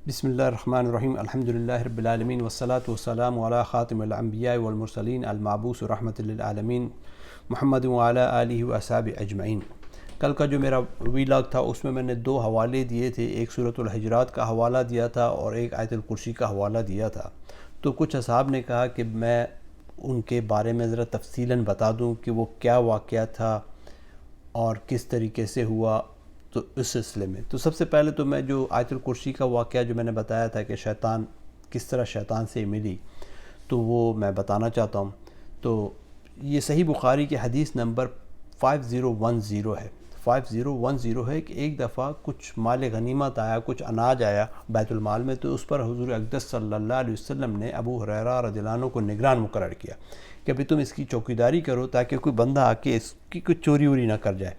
بسم اللہ الرحمن الرحیم الحمدللہ رب العالمین والصلاة والسلام علی خاتم الانبیاء والمرسلین المبعوث رحمۃ للعالمین محمد وعلی آلہ واصحابہ اجمعین۔ کل کا جو میرا ویلاگ تھا اس میں نے دو حوالے دیے تھے، ایک سورۃ الحجرات کا حوالہ دیا تھا اور ایک آیت الکرسی کا حوالہ دیا تھا۔ تو کچھ اصحاب نے کہا کہ میں ان کے بارے میں ذرا تفصیلاً بتا دوں کہ وہ کیا واقعہ تھا اور کس طریقے سے ہوا، تو اس سلسلے میں تو سب سے پہلے تو میں جو آیت الکرسی کا واقعہ جو میں نے بتایا تھا کہ شیطان کس طرح شیطان سے ملی، تو وہ میں بتانا چاہتا ہوں۔ تو یہ صحیح بخاری کے حدیث نمبر 5010 ہے 5010 ہے کہ ایک دفعہ کچھ مال غنیمت آیا، کچھ اناج آیا بیت المال میں، تو اس پر حضور اقدس صلی اللہ علیہ وسلم نے ابو ہریرہ رضی اللہ عنہ کو نگران مقرر کیا کہ ابھی تم اس کی چوکیداری کرو تاکہ کوئی بندہ آ کے اس کی کچھ چوری ووری نہ کر جائے۔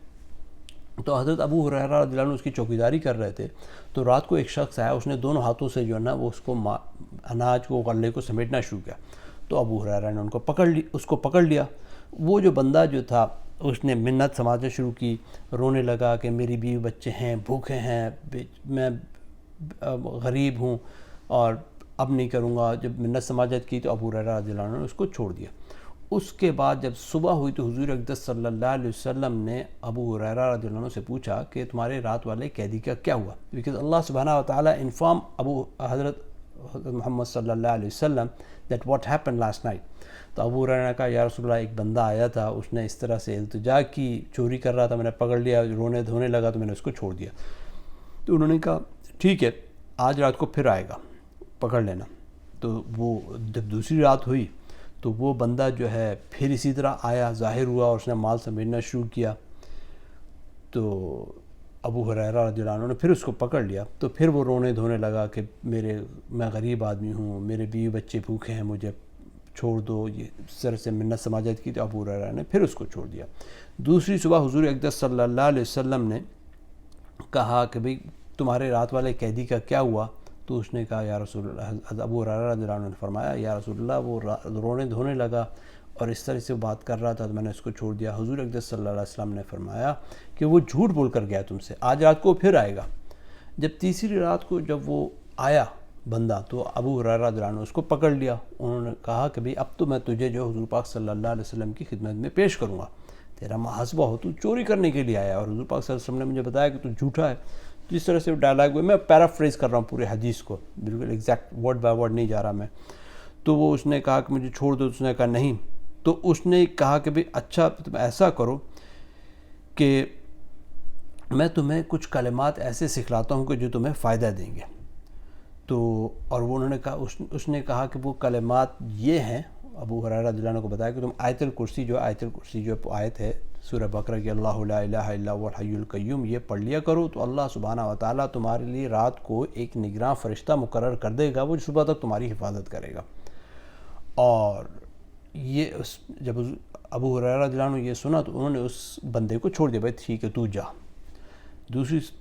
تو حضرت ابو ہریرہ رضی اللہ عنہ اس کی چوکیداری کر رہے تھے، تو رات کو ایک شخص آیا، اس نے دونوں ہاتھوں سے جو ہے نا وہ اس کو اناج کو غلے کو سمیٹنا شروع کیا۔ تو ابو ہریرہ نے اس کو پکڑ لیا۔ وہ جو بندہ جو تھا اس نے منت سماجنا شروع کی، رونے لگا کہ میری بیوی بچے ہیں، بھوکے ہیں، میں غریب ہوں اور اب نہیں کروں گا۔ جب منت سماجت کی تو ابو ہریرہ رضی اللہ عنہ نے اس کو چھوڑ دیا۔ اس کے بعد جب صبح ہوئی تو حضور اقدس صلی اللہ علیہ وسلم نے ابو ہریرہ رضی اللہ عنہ سے پوچھا کہ تمہارے رات والے قیدی کا کیا ہوا، بیکاز اللہ سبحانہ وتعالی انفارم حضرت محمد صلی اللہ علیہ وسلم that what happened last night۔ تو ابو ہریرہ نے کہا یا رسول اللہ، ایک بندہ آیا تھا، اس نے اس طرح سے التجا کی، چوری کر رہا تھا، میں نے پکڑ لیا، رونے دھونے لگا تو میں نے اس کو چھوڑ دیا۔ تو انہوں نے کہا ٹھیک ہے، آج رات کو پھر آئے گا، پکڑ لینا۔ تو وہ جب دوسری رات ہوئی تو وہ بندہ جو ہے پھر اسی طرح آیا، ظاہر ہوا اور اس نے مال سمیٹنا شروع کیا۔ تو ابو ہریرہ رضی اللہ عنہ نے پھر اس کو پکڑ لیا، تو پھر وہ رونے دھونے لگا کہ میں غریب آدمی ہوں، میرے بیوی بچے بھوکے ہیں، مجھے چھوڑ دو، یہ اس طرح سے منت سماجت کی۔ تو ابو ہریرہ نے پھر اس کو چھوڑ دیا۔ دوسری صبح حضور اقدس صلی اللہ علیہ وسلم نے کہا کہ بھئی تمہارے رات والے قیدی کا کیا ہوا؟ تو اس نے کہا یا رسول اللہ، ابو ہریرہ رضی اللہ عنہ نے فرمایا یا رسول اللہ، وہ رونے دھونے لگا اور اس طرح سے بات کر رہا تھا تو میں نے اس کو چھوڑ دیا۔ حضور اقدس صلی اللہ علیہ وسلم نے فرمایا کہ وہ جھوٹ بول کر گیا تم سے، آج رات کو پھر آئے گا۔ جب تیسری رات کو جب وہ آیا بندہ تو ابو ہریرہ رضی اللہ عنہ اس کو پکڑ لیا۔ انہوں نے کہا کہ بھئی اب تو میں تجھے جو حضور پاک صلی اللہ علیہ وسلم کی خدمت میں پیش کروں گا، تیرا محاسبہ ہو، تو چوری کرنے کے لیے آیا اور حضور پاک صلی اللہ علیہ وسلم نے مجھے بتایا کہ تو جھوٹا ہے۔ تو اس طرح سے ڈائلاگ ہوئے، میں پیرافریز کر رہا ہوں پورے حدیث کو، بالکل ایگزیکٹ ورڈ بائی ورڈ نہیں جا رہا میں۔ تو وہ اس نے کہا کہ مجھے چھوڑ دو، اس نے کہا نہیں۔ تو اس نے کہا کہ بھئی اچھا تم ایسا کرو کہ میں تمہیں کچھ کلمات ایسے سکھلاتا ہوں کہ جو تمہیں فائدہ دیں گے۔ تو اور وہ انہوں نے کہا، اس نے کہا کہ وہ کلمات یہ ہیں، ابو ہریرہ رضی اللہ عنہ کو بتایا کہ تم آیت الکرسی جو آیت ہے سورہ بقرہ کی اللہ لا الہ الا هو الحی القیوم، یہ پڑھ لیا کرو تو اللہ سبحانہ وتعالیٰ تمہارے لیے رات کو ایک نگراں فرشتہ مقرر کر دے گا، وہ صبح تک تمہاری حفاظت کرے گا۔ اور یہ جب ابو ہریرہ رضی اللہ عنہ یہ سنا تو انہوں نے اس بندے کو چھوڑ دیا، بھائی ٹھیک ہے تو جا۔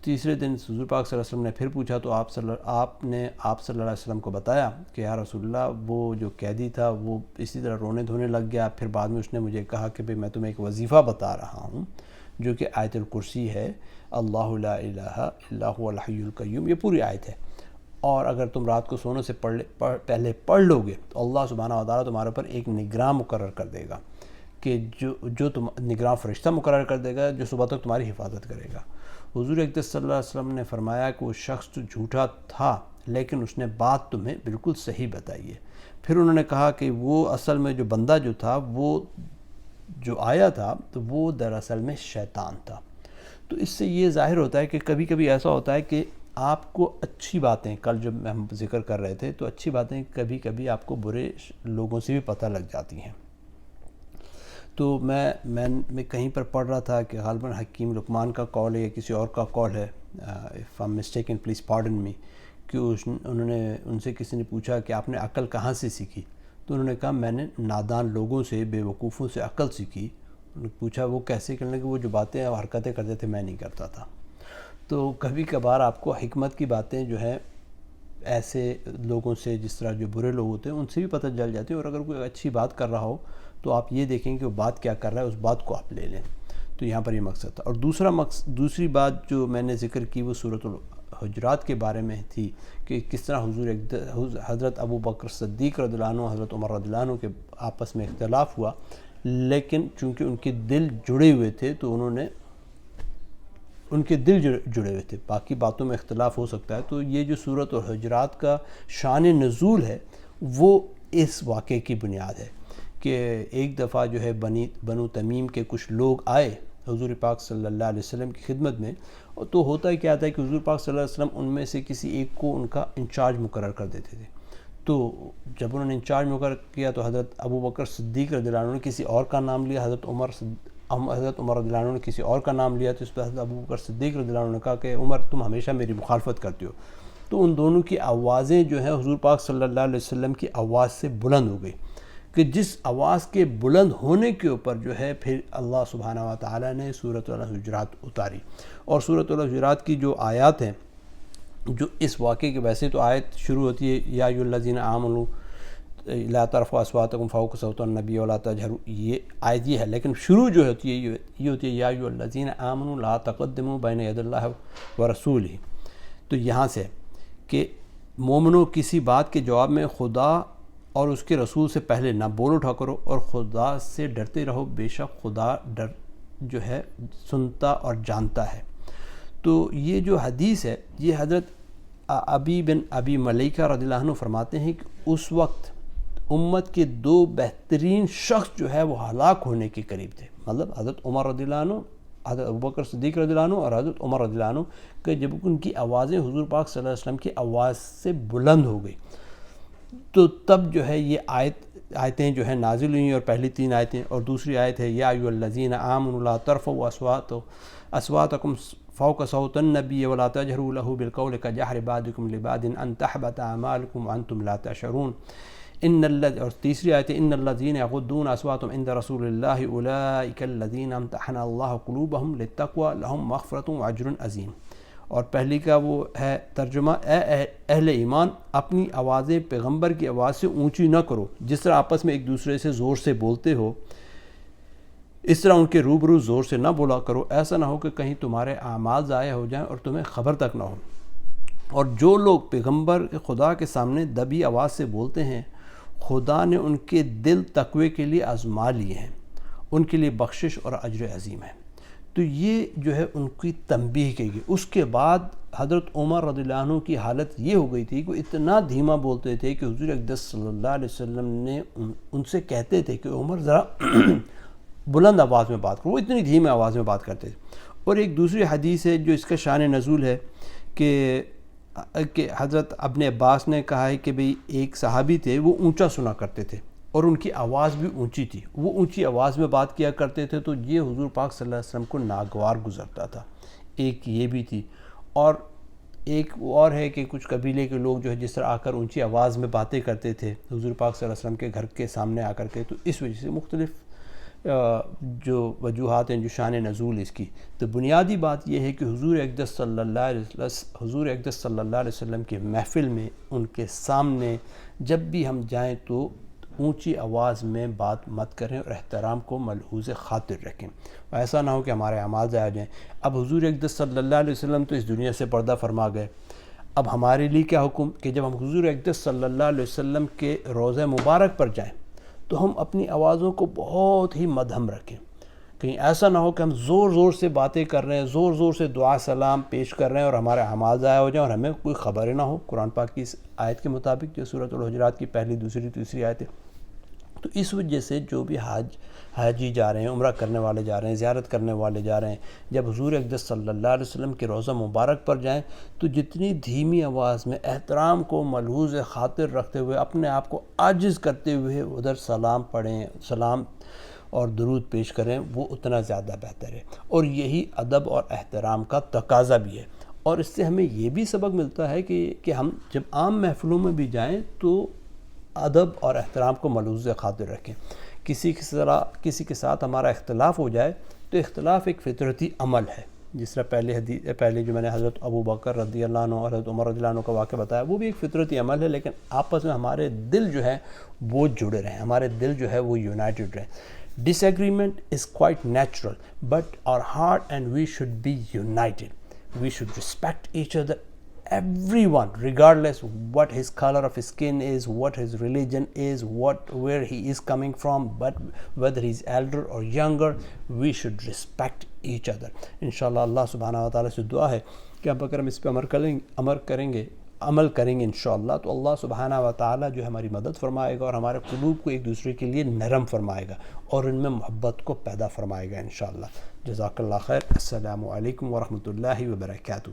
تیسرے دن حضور پاک صلی اللہ علیہ وسلم نے پھر پوچھا تو آپ صلی اللہ علیہ وسلم کو بتایا کہ یا رسول اللہ، وہ جو قیدی تھا وہ اسی طرح رونے دھونے لگ گیا۔ پھر بعد میں اس نے مجھے کہا کہ بھئی میں تمہیں ایک وظیفہ بتا رہا ہوں جو کہ آیت الکرسی ہے، اللہ لا الہ الا هو الحی القیوم، یہ پوری آیت ہے، اور اگر تم رات کو سونے سے پہلے پڑھ لو گے تو اللہ سبحانہ وتعالیٰ تمہارے اوپر ایک نگراں مقرر کر دے گا، کہ جو تم نگراں فرشتہ مقرر کر دے گا جو صبح تک تمہاری حفاظت کرے گا۔ حضور اقدس صلی اللہ علیہ وسلم نے فرمایا کہ وہ شخص تو جھوٹا تھا لیکن اس نے بات تمہیں بالکل صحیح بتائی ہے۔ پھر انہوں نے کہا کہ وہ اصل میں جو بندہ جو تھا، وہ جو آیا تھا تو وہ دراصل میں شیطان تھا۔ تو اس سے یہ ظاہر ہوتا ہے کہ کبھی کبھی ایسا ہوتا ہے کہ آپ کو اچھی باتیں، کل جب ہم ذکر کر رہے تھے تو اچھی باتیں کبھی کبھی آپ کو برے لوگوں سے بھی پتہ لگ جاتی ہیں۔ تو میں کہیں پر پڑھ رہا تھا کہ غالباً حکیم لقمان کا قول ہے یا کسی اور کا قول ہے، if I'm mistaken please pardon me، کہ انہوں نے ان سے کسی نے پوچھا کہ آپ نے عقل کہاں سے سیکھی؟ تو انہوں نے کہا میں نے نادان لوگوں سے، بے وقوفوں سے عقل سیکھی۔ انہوں نے پوچھا وہ کیسے کرنے کہ وہ جو باتیں اور حرکتیں کرتے تھے میں نہیں کرتا تھا۔ تو کبھی کبھار آپ کو حکمت کی باتیں جو ہیں ایسے لوگوں سے، جس طرح جو برے لوگ ہوتے ہیں ان سے بھی پتہ چل جاتی ہے، اور اگر کوئی اچھی بات کر رہا ہو تو آپ یہ دیکھیں کہ وہ بات کیا کر رہا ہے، اس بات کو آپ لے لیں۔ تو یہاں پر یہ مقصد تھا۔ اور دوسری بات جو میں نے ذکر کی وہ سورۃ الحجرات کے بارے میں تھی کہ کس طرح حضرت ابو بکر صدیق رضی اللہ عنہ حضرت عمر رضی اللہ عنہ کے آپس میں اختلاف ہوا، لیکن چونکہ ان کے دل جڑے ہوئے تھے تو ان کے دل جڑے ہوئے تھے، باقی باتوں میں اختلاف ہو سکتا ہے۔ تو یہ جو سورۃ الحجرات کا شان نزول ہے وہ اس واقعے کی بنیاد ہے کہ ایک دفعہ جو ہے بنو تمیم کے کچھ لوگ آئے حضور پاک صلی اللہ علیہ وسلم کی خدمت میں، تو ہوتا کیا تھا کہ حضور پاک صلی اللہ علیہ وسلم ان میں سے کسی ایک کو ان کا انچارج مقرر کر دیتے تھے۔ تو جب انہوں نے انچارج مقرر کیا تو حضرت ابو بکر صدیق رضی اللہ عنہ نے کسی اور کا نام لیا، حضرت عمر رضی اللہ عنہ نے کسی اور کا نام لیا، تو اس پر حضرت ابو بکر صدیق رضی اللہ عنہ نے کہا کہ عمر تم ہمیشہ میری مخالفت کرتے ہو۔ تو ان دونوں کی آوازیں جو ہیں حضور پاک صلی اللہ علیہ وسلم کی آواز سے بلند ہو گئی، کہ جس آواز کے بلند ہونے کے اوپر جو ہے پھر اللہ سبحانہ و تعالیٰ نے سورۃ الحجرات اتاری۔ اور سورۃ الحجرات کی جو آیات ہیں جو اس واقعے کے، ویسے تو آیت شروع ہوتی ہے یا ایھا الذین آمنوا لا ترفعوا اصواتکم فوق صوت النبی ولا تجہروا، یہ آیت یہ ہے، لیکن شروع جو ہوتی ہے یہ ہوتی ہے یا ایھا الذین آمنوا لا تقدموا بین یدی اللہ ورسولہ۔ تو یہاں سے کہ مومنوں کسی بات کے جواب میں خدا اور اس کے رسول سے پہلے نہ بول اٹھا کرو، اور خدا سے ڈرتے رہو، بے شک خدا جو ہے سنتا اور جانتا ہے۔ تو یہ جو حدیث ہے یہ حضرت ابی بن ابی ملیکہ رضی اللہ عنہ فرماتے ہیں کہ اس وقت امت کے دو بہترین شخص جو ہے وہ ہلاک ہونے کے قریب تھے، مطلب حضرت عمر رضی اللہ عنہ، حضرت ابوبکر صدیق رضی اللہ عنہ اور حضرت عمر رضی اللہ عنہ، کہ جب ان کی آوازیں حضور پاک صلی اللہ علیہ وسلم کی آواز سے بلند ہو گئی تو تب جو ہے یہ آیتیں جو ہیں نازل ہوئیں، اور پہلی 3 آیتیں، اور دوسری آیت ہے یا ایھا الذین آمنوا لا ترفعوا اصواتکم فوق صوت النبی ولا تجہروا لہ بالقول کجہر بعضکم لبعض ان تحبط اعمالکم وانتم لا تشعرون، اور تیسری آیت ہے ان الذین یغضون اصواتهم عند رسول اللہ اولئک الذین امتحن اللہ قلوبہم للتقوی لہم مغفرۃ واجر عظیم۔ اور پہلی کا وہ ہے ترجمہ، اے اہل ایمان اپنی آوازیں پیغمبر کی آواز سے اونچی نہ کرو، جس طرح آپس میں ایک دوسرے سے زور سے بولتے ہو اس طرح ان کے روبرو زور سے نہ بولا کرو، ایسا نہ ہو کہ کہیں تمہارے اعمال ضائع ہو جائیں اور تمہیں خبر تک نہ ہو۔ اور جو لوگ پیغمبر خدا کے سامنے دبی آواز سے بولتے ہیں خدا نے ان کے دل تقوی کے لیے آزما لیے ہیں، ان کے لیے بخشش اور اجر عظیم ہے۔ تو یہ جو ہے ان کی تنبیہ کی گئی۔ اس کے بعد حضرت عمر رضی اللہ عنہ کی حالت یہ ہو گئی تھی کہ اتنا دھیما بولتے تھے کہ حضور اقدس صلی اللہ علیہ وسلم نے ان سے کہتے تھے کہ عمر ذرا بلند آواز میں بات کرو، وہ اتنی دھیمی آواز میں بات کرتے تھے۔ اور ایک دوسری حدیث ہے جو اس کا شان نزول ہے کہ حضرت ابن عباس نے کہا ہے کہ بھئی ایک صحابی تھے وہ اونچا سنا کرتے تھے اور ان کی آواز بھی اونچی تھی، وہ اونچی آواز میں بات کیا کرتے تھے، تو یہ حضور پاک صلی اللہ علیہ وسلم کو ناگوار گزرتا تھا۔ ایک یہ بھی تھی، اور ایک اور ہے کہ کچھ قبیلے کے لوگ جو ہے جس طرح آ کر اونچی آواز میں باتیں کرتے تھے حضور پاک صلی اللہ علیہ وسلم کے گھر کے سامنے آ کر کے، تو اس وجہ سے مختلف جو وجوہات ہیں جو شان نزول اس کی۔ تو بنیادی بات یہ ہے کہ حضور اقدس صلی اللہ علیہ وسلم کی محفل میں ان کے سامنے جب بھی ہم جائیں تو اونچی آواز میں بات مت کریں اور احترام کو ملحوظ خاطر رکھیں، ایسا نہ ہو کہ ہمارے اعمال ضائع ہو جائیں۔ اب حضور اقدس صلی اللہ علیہ وسلم تو اس دنیا سے پردہ فرما گئے، اب ہمارے لیے کیا حکم کہ جب ہم حضور اقدس صلی اللہ علیہ وسلم کے روضہ مبارک پر جائیں تو ہم اپنی آوازوں کو بہت ہی مدھم رکھیں، کہیں ایسا نہ ہو کہ ہم زور زور سے باتیں کر رہے ہیں، زور زور سے دعا سلام پیش کر رہے ہیں اور ہمارے اعمال ضائع ہو جائیں اور ہمیں کوئی خبر ہی نہ ہو، قرآن پاک کی اس آیت کے مطابق جو سورۃ الحجرات کی پہلی دوسری تیسری آیت ہے۔ تو اس وجہ سے جو بھی حاجی جا رہے ہیں، عمرہ کرنے والے جا رہے ہیں، زیارت کرنے والے جا رہے ہیں، جب حضور اقدس صلی اللہ علیہ وسلم کے روضہ مبارک پر جائیں تو جتنی دھیمی آواز میں احترام کو ملحوظ خاطر رکھتے ہوئے اپنے آپ کو عاجز کرتے ہوئے ادھر سلام پڑھیں، سلام اور درود پیش کریں، وہ اتنا زیادہ بہتر ہے، اور یہی ادب اور احترام کا تقاضا بھی ہے۔ اور اس سے ہمیں یہ بھی سبق ملتا ہے کہ ہم جب عام محفلوں میں بھی جائیں تو ادب اور احترام کو ملحوظ خاطر رکھیں۔ کسی کے ساتھ ہمارا اختلاف ہو جائے تو اختلاف ایک فطرتی عمل ہے، جس طرح پہلے جو میں نے حضرت ابو بکر رضی اللہ عنہ اور حضرت عمر رضی اللہ عنہ کا واقعہ بتایا، وہ بھی ایک فطرتی عمل ہے، لیکن آپس میں ہمارے دل جو ہے وہ جڑے رہیں، ہمارے دل جو ہے وہ یونائٹڈ رہیں۔ Disagreement is quite natural, but our heart and we should be united. We should respect each other everyone, regardless what his color of his skin is, what his religion is, where he is coming from, but whether he's elder or younger, we should respect each other. انشاءاللہ اللہ سبحانہ وتعالی سے دعا ہے کہ اب اگر ہم اس پہ عمل کریں گے انشاءاللہ تو اللہ سبحانہ وتعالی جو ہماری مدد فرمائے گا اور ہمارے قلوب کو ایک دوسرے کے لیے نرم فرمائے گا اور ان میں محبت کو پیدا فرمائے گا انشاءاللہ. جزاک اللہ خیر. السلام علیکم ورحمۃ اللہ وبرکاتہ.